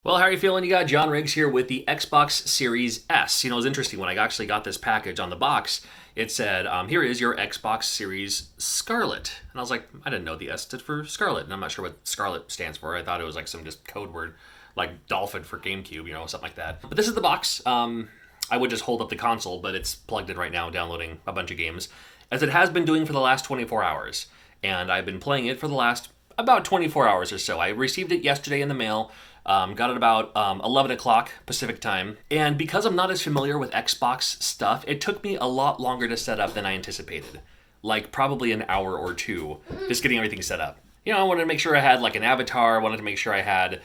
Well, how are you feeling? You got John Riggs here with the Xbox Series S. You know, it was interesting when I actually got this package on the box. It said, here is your Xbox Series Scarlet. And I was like, I didn't know the S stood for Scarlet. And I'm not sure what Scarlet stands for. I thought it was like some just code word, like Dolphin for GameCube, you know, something like that. But this is the box. I would just hold up the console, but it's plugged in right now, downloading a bunch of games, as it has been doing for the last 24 hours. And I've been playing it for the last about 24 hours or so. I received it yesterday in the mail. Got it about 11 o'clock Pacific time. And because I'm not as familiar with Xbox stuff, it took me a lot longer to set up than I anticipated. Like probably an hour or two just getting everything set up. You know, I wanted to make sure I had like an avatar. I wanted to make sure I had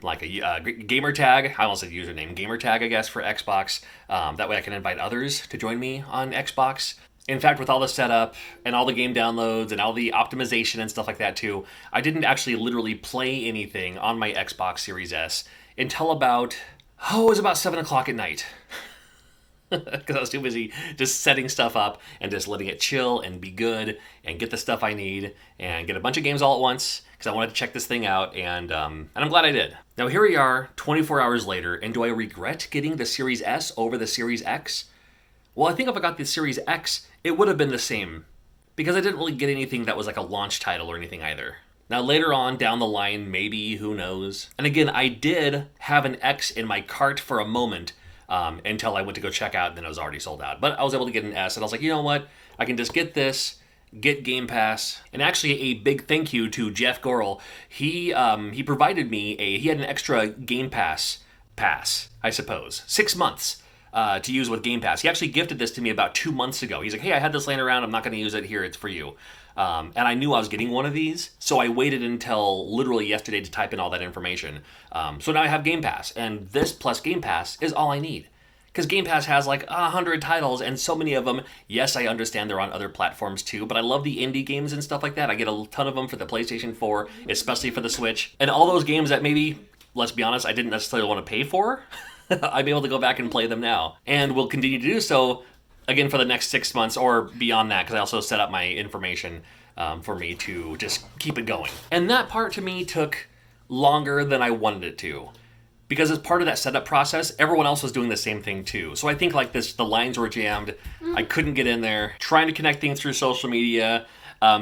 like a gamer tag. I almost said username. Gamer tag, I guess, for Xbox. That way I can invite others to join me on Xbox. In fact, with all the setup and all the game downloads and all the optimization and stuff like that too, I didn't actually literally play anything on my Xbox Series S until about, it was about 7 o'clock at night. Because I was too busy just setting stuff up and just letting it chill and be good and get the stuff I need and get a bunch of games all at once because I wanted to check this thing out, and I'm glad I did. Now here we are 24 hours later, and do I regret getting the Series S over the Series X? Well, I think if I got the Series X, it would have been the same, because I didn't really get anything that was like a launch title or anything either. Now later on down the line, maybe, who knows. And again, I did have an X in my cart for a moment until I went to go check out, and then it was already sold out. But I was able to get an S, and I was like, you know what? I can just get this, get Game Pass. And actually a big thank you to Jeff Gorel. He provided me he had an extra Game Pass, I suppose, 6 months. To use with Game Pass. He actually gifted this to me about 2 months ago. He's like, hey, I had this laying around. I'm not going to use it. Here, it's for you. And I knew I was getting one of these, so I waited until literally yesterday to type in all that information. So now I have Game Pass, and this plus Game Pass is all I need. Because Game Pass has like 100 titles, and so many of them, yes, I understand they're on other platforms too, but I love the indie games and stuff like that. I get a ton of them for the PlayStation 4, especially for the Switch. And all those games that maybe, let's be honest, I didn't necessarily want to pay for, I'd be able to go back and play them now. And will continue to do so, again, for the next 6 months or beyond that, because I also set up my information for me to just keep it going. And that part to me took longer than I wanted it to. Because as part of that setup process, everyone else was doing the same thing too. So I think like this, the lines were jammed. I couldn't get in there. Trying to connect things through social media.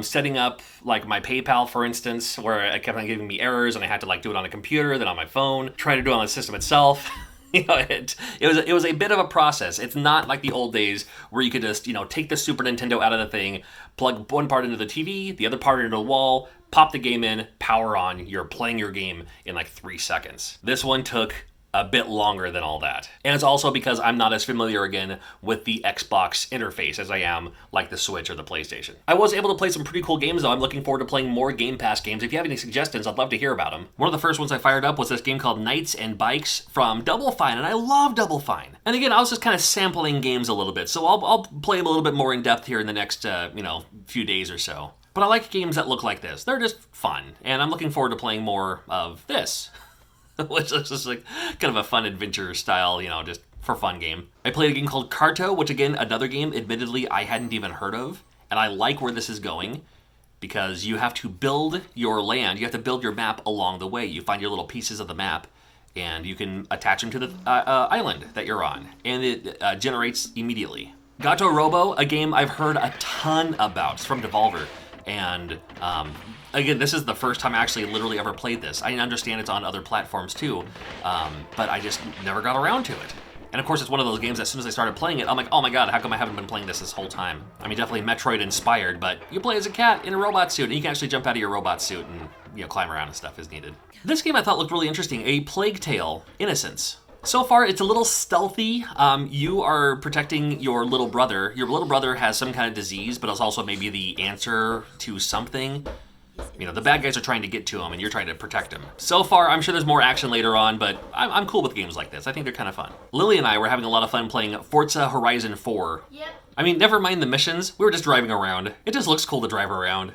Setting up like my PayPal, for instance, where it kept on giving me errors and I had to like do it on a computer, then on my phone. Trying to do it on the system itself. You know, it was a bit of a process. It's not like the old days where you could just, you know, take the Super Nintendo out of the thing, plug one part into the TV, the other part into the wall, pop the game in, power on, you're playing your game in like 3 seconds. This one took a bit longer than all that. And it's also because I'm not as familiar again with the Xbox interface as I am like the Switch or the PlayStation. I was able to play some pretty cool games though. I'm looking forward to playing more Game Pass games. If you have any suggestions, I'd love to hear about them. One of the first ones I fired up was this game called Knights and Bikes from Double Fine, and I love Double Fine. And again, I was just kind of sampling games a little bit, so I'll play them a little bit more in depth here in the next few days or so. But I like games that look like this. They're just fun, and I'm looking forward to playing more of this. Which is just like kind of a fun adventure style, you know, just for fun game. I played a game called Carto, which again, another game, admittedly, I hadn't even heard of. And I like where this is going because you have to build your land. You have to build your map along the way. You find your little pieces of the map and you can attach them to the island that you're on. And it generates immediately. Gato Robo, a game I've heard a ton about. It's from Devolver. And again, this is the first time I actually literally ever played this. I understand it's on other platforms too, but I just never got around to it. And of course, it's one of those games that as soon as I started playing it, I'm like, oh my god, how come I haven't been playing this whole time? I mean, definitely Metroid inspired, but you play as a cat in a robot suit, and you can actually jump out of your robot suit and, you know, climb around and stuff as needed. This game I thought looked really interesting, A Plague Tale: Innocence. So far, it's a little stealthy. You are protecting your little brother. Your little brother has some kind of disease, but it's also maybe the answer to something. You know, the bad guys are trying to get to him, and you're trying to protect him. So far, I'm sure there's more action later on, but I'm cool with games like this. I think they're kind of fun. Lily and I were having a lot of fun playing Forza Horizon 4. Yep. I mean, never mind the missions. We were just driving around. It just looks cool to drive around.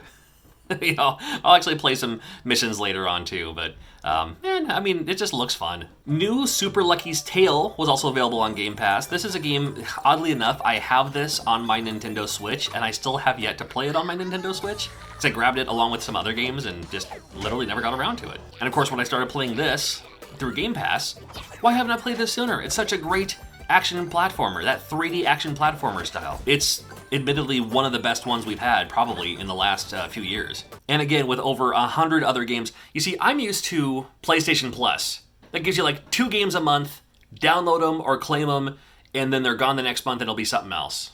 You know, I'll actually play some missions later on too, but I mean, it just looks fun. New Super Lucky's Tale was also available on Game Pass. This is a game, oddly enough, I have this on my Nintendo Switch, and I still have yet to play it on my Nintendo Switch. So I grabbed it along with some other games and just literally never got around to it. And of course, when I started playing this, through Game Pass. Why haven't I played this sooner? It's such a great action platformer, that 3D action platformer style. It's admittedly one of the best ones we've had probably in the last few years. And again, with over 100 other games. You see, I'm used to PlayStation Plus. That gives you like 2 games a month, download them or claim them, and then they're gone the next month and it'll be something else.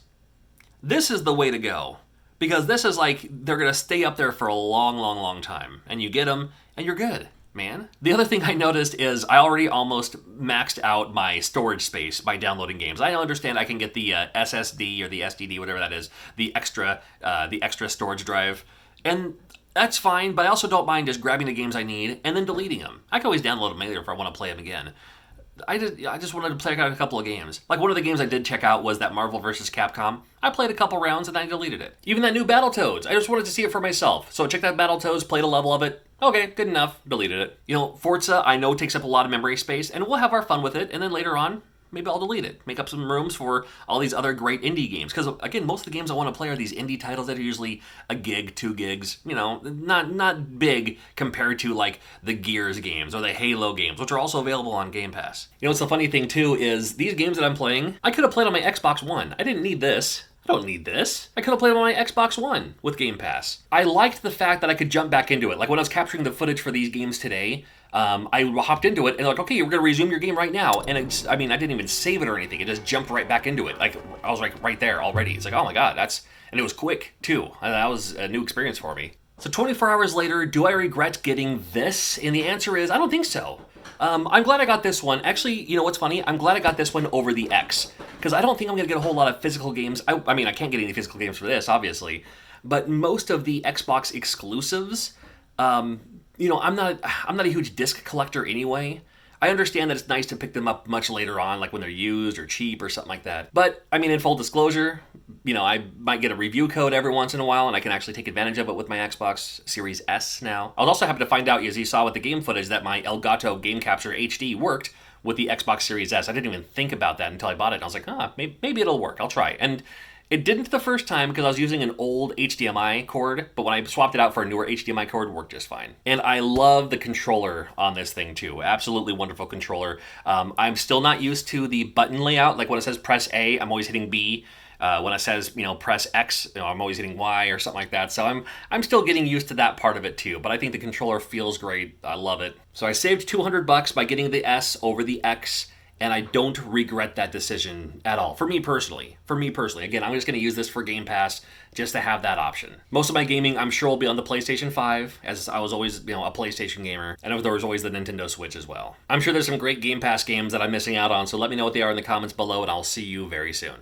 This is the way to go. Because this is like, they're going to stay up there for a long, long, long time. And you get them, and you're good, man. The other thing I noticed is I already almost maxed out my storage space by downloading games. I understand I can get the SSD or the SDD, whatever that is, the extra storage drive. And that's fine, but I also don't mind just grabbing the games I need and then deleting them. I can always download them later if I want to play them again. I just wanted to play out a couple of games. Like one of the games I did check out was that Marvel vs. Capcom. I played a couple rounds and I deleted it. Even that new Battletoads, I just wanted to see it for myself. So I checked out Battletoads, played a level of it. Okay, good enough, deleted it. You know, Forza I know takes up a lot of memory space and we'll have our fun with it, and then later on, maybe I'll delete it. Make up some rooms for all these other great indie games. Because again, most of the games I want to play are these indie titles that are usually a gig, 2 gigs. You know, not big compared to like the Gears games or the Halo games, which are also available on Game Pass. You know what's the funny thing too is these games that I'm playing, I could have played on my Xbox One. I didn't need this. I don't need this. I could have played on my Xbox One with Game Pass. I liked the fact that I could jump back into it. Like when I was capturing the footage for these games today, I hopped into it and they're like, okay, we're going to resume your game right now. And I didn't even save it or anything. It just jumped right back into it. Like I was like right there already. It's like, oh my God, and it was quick too. That was a new experience for me. So 24 hours later, do I regret getting this? And the answer is, I don't think so. I'm glad I got this one. Actually, you know what's funny? I'm glad I got this one over the X. Because I don't think I'm going to get a whole lot of physical games. I can't get any physical games for this, obviously. But most of the Xbox exclusives, I'm not a huge disc collector anyway. I understand that it's nice to pick them up much later on, like when they're used or cheap or something like that. But, in full disclosure, I might get a review code every once in a while, and I can actually take advantage of it with my Xbox Series S now. I was also happy to find out, as you saw with the game footage, that my Elgato Game Capture HD worked with the Xbox Series S. I didn't even think about that until I bought it, and I was like, maybe it'll work. I'll try. And it didn't the first time because I was using an old HDMI cord, but when I swapped it out for a newer HDMI cord, it worked just fine. And I love the controller on this thing too. Absolutely wonderful controller. I'm still not used to the button layout. Like when it says press A, I'm always hitting B. When it says, press X, I'm always hitting Y or something like that. So I'm still getting used to that part of it too. But I think the controller feels great. I love it. So I saved $200 by getting the S over the X. And I don't regret that decision at all. For me personally. Again, I'm just going to use this for Game Pass just to have that option. Most of my gaming, I'm sure, will be on the PlayStation 5, as I was always, a PlayStation gamer. And there was always the Nintendo Switch as well. I'm sure there's some great Game Pass games that I'm missing out on, so let me know what they are in the comments below, and I'll see you very soon.